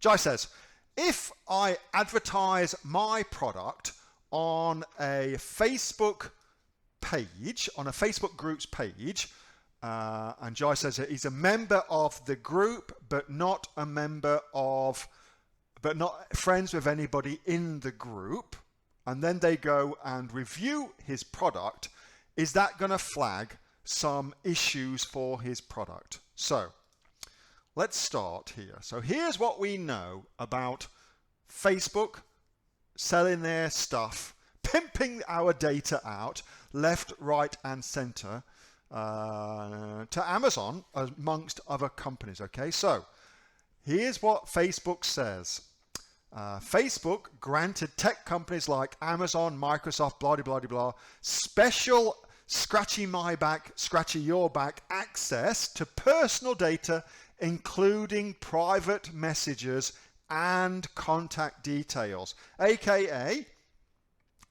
Jai says, if I advertise my product on a Facebook page, on a Facebook groups page, and Jai says that he's a member of the group, but not a member of, but not friends with anybody in the group, and then they go and review his product, is that going to flag some issues for his product? So let's start here. So here's what we know about Facebook selling their stuff, pimping our data out left, right, and center to Amazon amongst other companies. Okay, so here's what Facebook says. Facebook granted tech companies like Amazon, Microsoft, blah, blah, blah, blah, special scratchy my back, scratchy your back access to personal data, including private messages and contact details, aka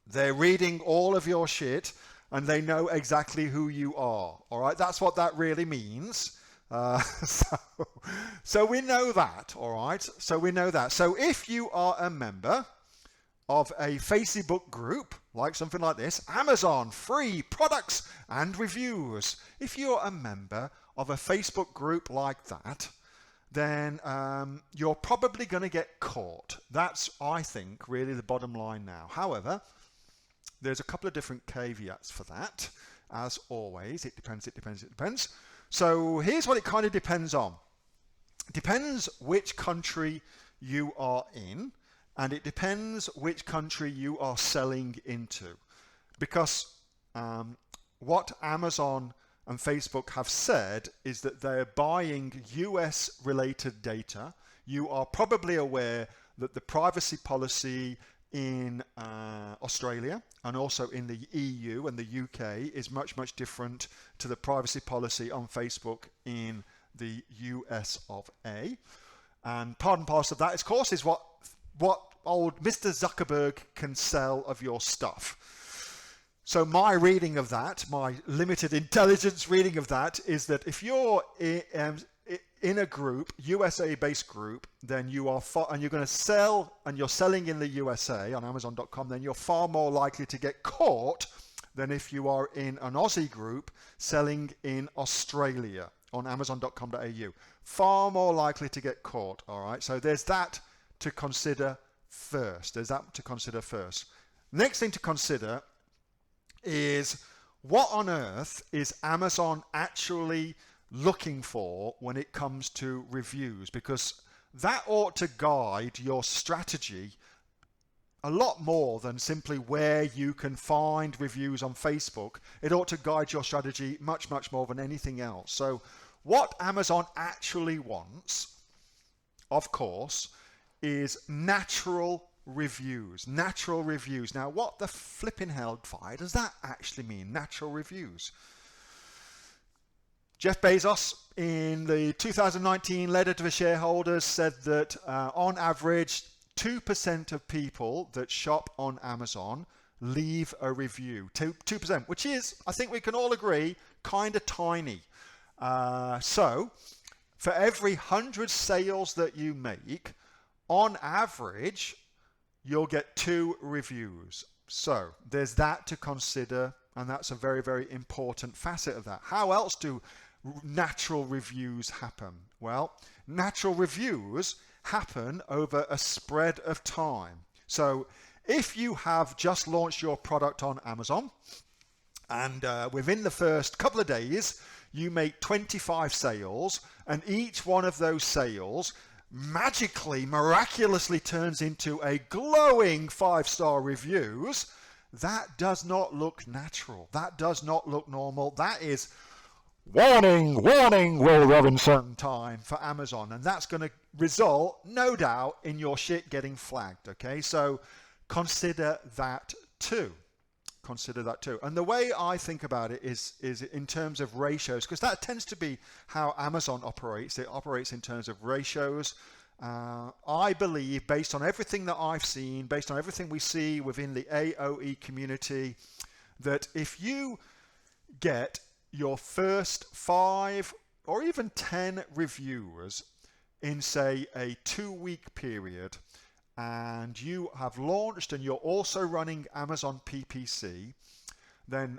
they're reading all of your shit and they know exactly who you are. All right, that's what that really means. So we know that. All right, so we know that. So if you are a member of a Facebook group, like something like this, Amazon free products and reviews, if you're a member of a Facebook group like that, then you're probably going to get caught. That's, I think, really the bottom line now. However, there's a couple of different caveats for that. As always, it depends, it depends, it depends. So here's what it kind of depends on. It depends which country you are in, and it depends which country you are selling into. Because what Amazon and Facebook have said is that they're buying US related data. You are probably aware that the privacy policy in Australia and also in the EU and the UK is much, much different to the privacy policy on Facebook in the US of A. And part and parcel of that, of course, is what old Mr. Zuckerberg can sell of your stuff. So my reading of that, my limited intelligence reading of that, is that if you're in a group, USA-based group, then you are and you're going to sell, and you're selling in the USA on Amazon.com, then you're far more likely to get caught than if you are in an Aussie group selling in Australia on Amazon.com.au. Far more likely to get caught. All right. So there's that to consider first. There's that to consider first. Next thing to consider is, what on earth is Amazon actually looking for when it comes to reviews? Because that ought to guide your strategy a lot more than simply where you can find reviews on Facebook. It ought to guide your strategy much, much more than anything else. So what Amazon actually wants, of course, is natural reviews. Natural reviews. Now, what the flipping hellfire does that actually mean, natural reviews? Jeff Bezos, in the 2019 letter to the shareholders, said that on average, 2% of people that shop on Amazon leave a review. 2%, which is, I think we can all agree, kind of tiny. So, for every 100 sales that you make, on average, you'll get 2 reviews. So, there's that to consider, and that's a very, very important facet of that. How else do natural reviews happen? Well, natural reviews happen over a spread of time. So if you have just launched your product on Amazon and within the first couple of days you make 25 sales, and each one of those sales magically, miraculously turns into a glowing 5-star reviews, that does not look natural. That does not look normal. That is warning, warning, Will Robinson time for Amazon. And that's going to result, no doubt, in your shit getting flagged. Okay, so consider that too. Consider that too. And the way I think about it is in terms of ratios, because that tends to be how Amazon operates. It operates in terms of ratios. I believe, based on everything that I've seen, based on everything we see within the AOE community, that if you get your first 5 or even 10 reviewers, in, say, a 2-week period, and you have launched and you're also running Amazon PPC, then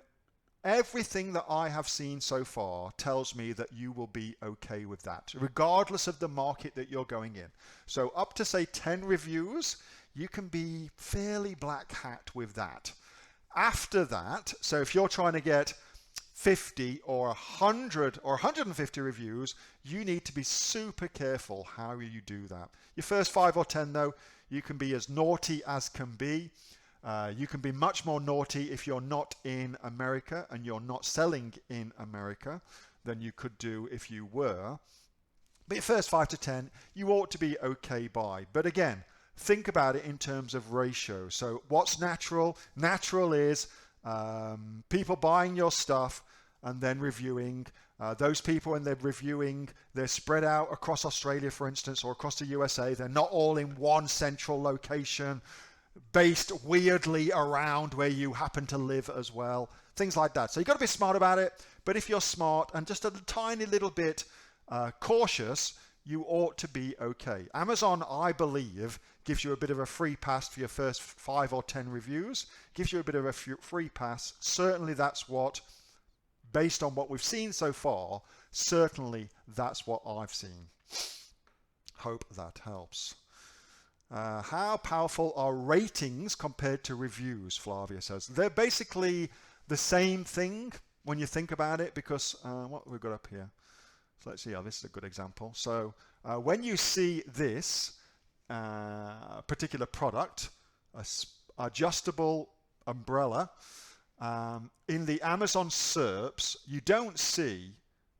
everything that I have seen so far tells me that you will be okay with that, regardless of the market that you're going in. So up to, say, 10 reviews, you can be fairly black hat with that. After that, so if you're trying to get 50 or 100 or 150 reviews, you need to be super careful how you do that. Your first 5 or 10, though, you can be as naughty as can be. You can be much more naughty if you're not in America and you're not selling in America than you could do if you were. But your first 5 to 10, you ought to be okay by. But again, think about it in terms of ratio. So what's natural? Natural is people buying your stuff and then reviewing. Those people, when they're reviewing, they're spread out across Australia, for instance, or across the USA. They're not all in one central location, based weirdly around where you happen to live as well. Things like that. So you've got to be smart about it. But if you're smart and just a tiny little bit cautious, you ought to be okay. Amazon, I believe, gives you a bit of a free pass for your first 5 or 10 reviews. Gives you a bit of a free pass. Certainly that's what, based on what we've seen so far, certainly that's what I've seen. Hope that helps. How powerful are ratings compared to reviews, Flavia says. They're basically the same thing when you think about it, because what have we got up here? So let's see, this is a good example. So when you see this particular product, adjustable umbrella, in the Amazon SERPs, you don't see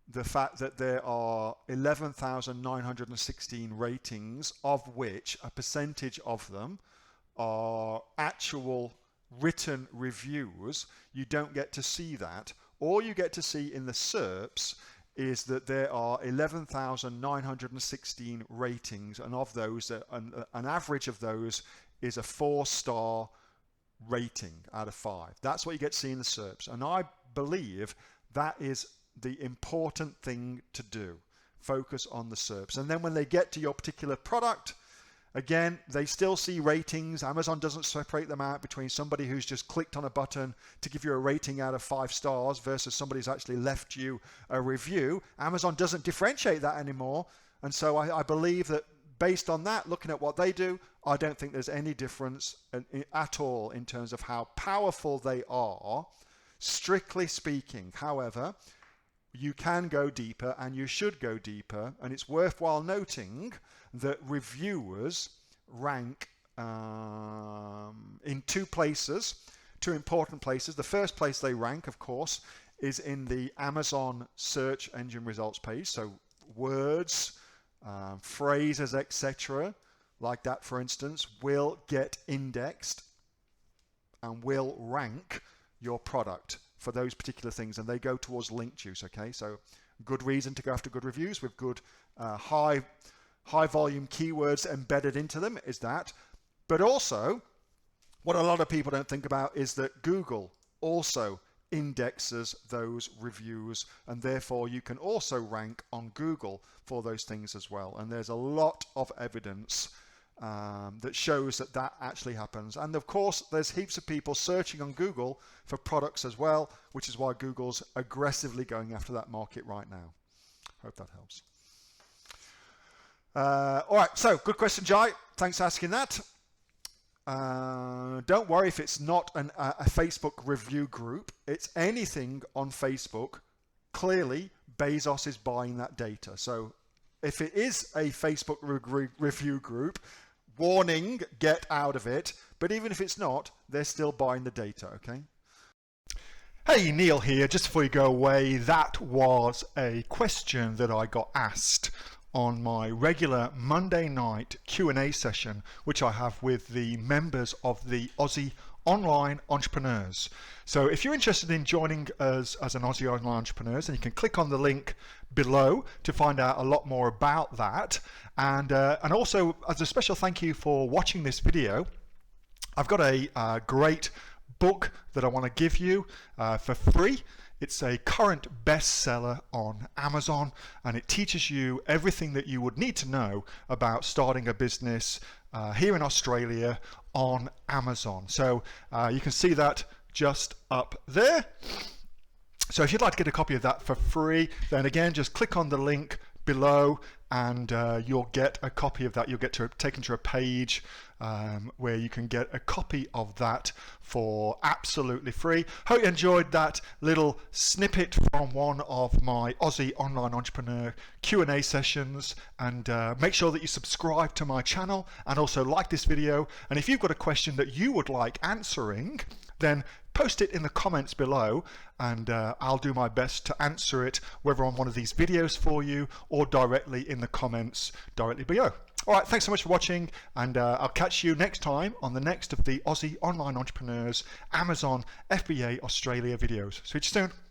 the fact that there are 11,916 ratings, of which a percentage of them are actual written reviews. You don't get to see that. All you get to see in the SERPs is that there are 11,916 ratings, and of those, an average of those is a 4-star rating out of 5. That's what you get to see in the SERPs, and I believe that is the important thing to do. Focus on the SERPs. And then when they get to your particular product, again, they still see ratings. Amazon doesn't separate them out between somebody who's just clicked on a button to give you a rating out of 5 stars versus somebody who's actually left you a review. Amazon doesn't differentiate that anymore. And so I believe that based on that, looking at what they do, I don't think there's any difference at all in terms of how powerful they are, strictly speaking. However, you can go deeper, and you should go deeper, and it's worthwhile noting that reviewers rank in 2 places, 2 important places. The first place they rank, of course, is in the Amazon search engine results page. So words, phrases, etc., like that, for instance, will get indexed and will rank your product for those particular things, and they go towards link juice. Okay, so good reason to go after good reviews with good high volume keywords embedded into them is that. But also, what a lot of people don't think about is that Google also indexes those reviews, and therefore you can also rank on Google for those things as well. And there's a lot of evidence that shows that that actually happens. And of course, there's heaps of people searching on Google for products as well, which is why Google's aggressively going after that market right now. Hope that helps. All right, so good question, Jai. Thanks for asking that. Don't worry if it's not a Facebook review group. It's anything on Facebook. Clearly, Bezos is buying that data. So if it is a Facebook review group, warning, get out of it. But even if it's not, they're still buying the data, okay? Hey, Neil here. Just before you go away, that was a question that I got asked on my regular Monday night Q&A session, which I have with the members of the Aussie Online Entrepreneurs. So if you're interested in joining us as an Aussie Online Entrepreneurs, then you can click on the link below to find out a lot more about that. And also, as a special thank you for watching this video, I've got a great book that I want to give you for free. It's a current bestseller on Amazon, and it teaches you everything that you would need to know about starting a business here in Australia on Amazon. So you can see that just up there. So if you'd like to get a copy of that for free, then again, just click on the link below and you'll get a copy of that. You'll get taken to a page where you can get a copy of that for absolutely free. Hope you enjoyed that little snippet from one of my Aussie Online Entrepreneur Q&A sessions, and make sure that you subscribe to my channel and also like this video. And if you've got a question that you would like answering, then post it in the comments below, and I'll do my best to answer it, whether on one of these videos for you or directly in the comments directly below. All right, thanks so much for watching, and I'll catch you next time on the next of the Aussie Online Entrepreneurs Amazon FBA Australia videos. See you soon.